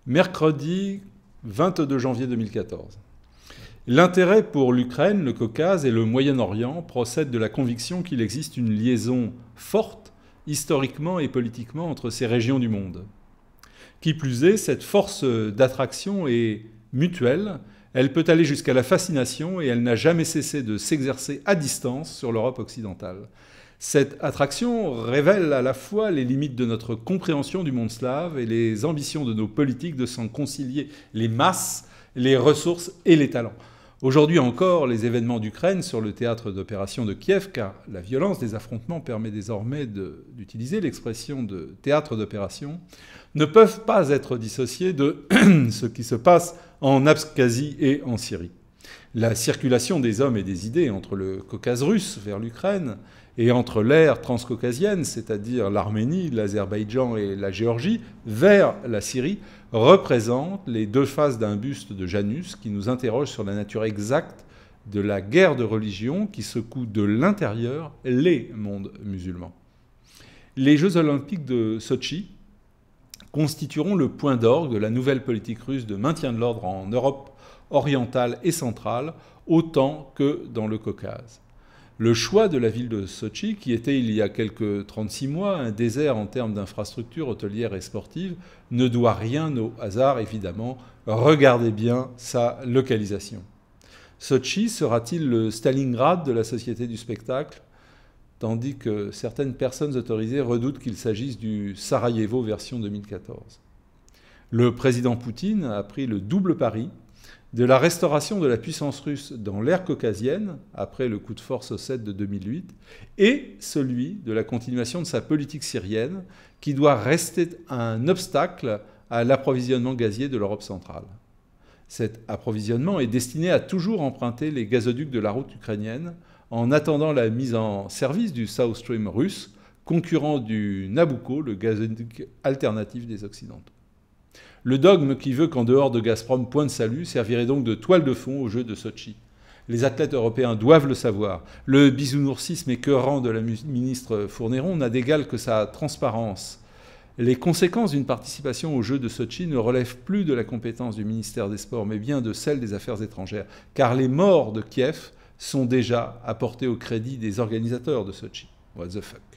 Mercredi 22 janvier 2014. L'intérêt pour l'Ukraine, le Caucase et le Moyen-Orient procède de la conviction qu'il existe une liaison forte, historiquement et politiquement, entre ces régions du monde. Qui plus est, cette force d'attraction est mutuelle, elle peut aller jusqu'à la fascination et elle n'a jamais cessé de s'exercer à distance sur l'Europe occidentale. Cette attraction révèle à la fois les limites de notre compréhension du monde slave et les ambitions de nos politiques de s'en concilier les masses, les ressources et les talents. Aujourd'hui encore, les événements d'Ukraine sur le théâtre d'opération de Kiev, car la violence des affrontements permet désormais d'utiliser l'expression de théâtre d'opération, ne peuvent pas être dissociés de ce qui se passe en Abkhazie et en Syrie. La circulation des hommes et des idées entre le Caucase russe vers l'Ukraine et entre l'ère transcaucasienne, c'est-à-dire l'Arménie, l'Azerbaïdjan et la Géorgie, vers la Syrie, représente les deux faces d'un buste de Janus qui nous interroge sur la nature exacte de la guerre de religion qui secoue de l'intérieur les mondes musulmans. Les Jeux olympiques de Sotchi constitueront le point d'orgue de la nouvelle politique russe de maintien de l'ordre en Europe orientale et centrale, autant que dans le Caucase. Le choix de la ville de Sotchi, qui était il y a quelques 36 mois un désert en termes d'infrastructures hôtelières et sportives, ne doit rien au hasard, évidemment. Regardez bien sa localisation. Sotchi sera-t-il le Stalingrad de la société du spectacle, tandis que certaines personnes autorisées redoutent qu'il s'agisse du Sarajevo version 2014. Le président Poutine a pris le double pari de la restauration de la puissance russe dans l'ère caucasienne, après le coup de force au 7 de 2008, et celui de la continuation de sa politique syrienne, qui doit rester un obstacle à l'approvisionnement gazier de l'Europe centrale. Cet approvisionnement est destiné à toujours emprunter les gazoducs de la route ukrainienne, en attendant la mise en service du South Stream russe, concurrent du Nabucco, le gazoduc alternatif des Occidentaux. Le dogme qui veut qu'en dehors de Gazprom, point de salut, servirait donc de toile de fond aux Jeux de Sotchi. Les athlètes européens doivent le savoir. Le bisounoursisme écœurant de la ministre Fournéron n'a d'égal que sa transparence. Les conséquences d'une participation aux Jeux de Sotchi ne relèvent plus de la compétence du ministère des Sports, mais bien de celle des Affaires étrangères, car les morts de Kiev sont déjà apportés au crédit des organisateurs de Sotchi. What the fuck.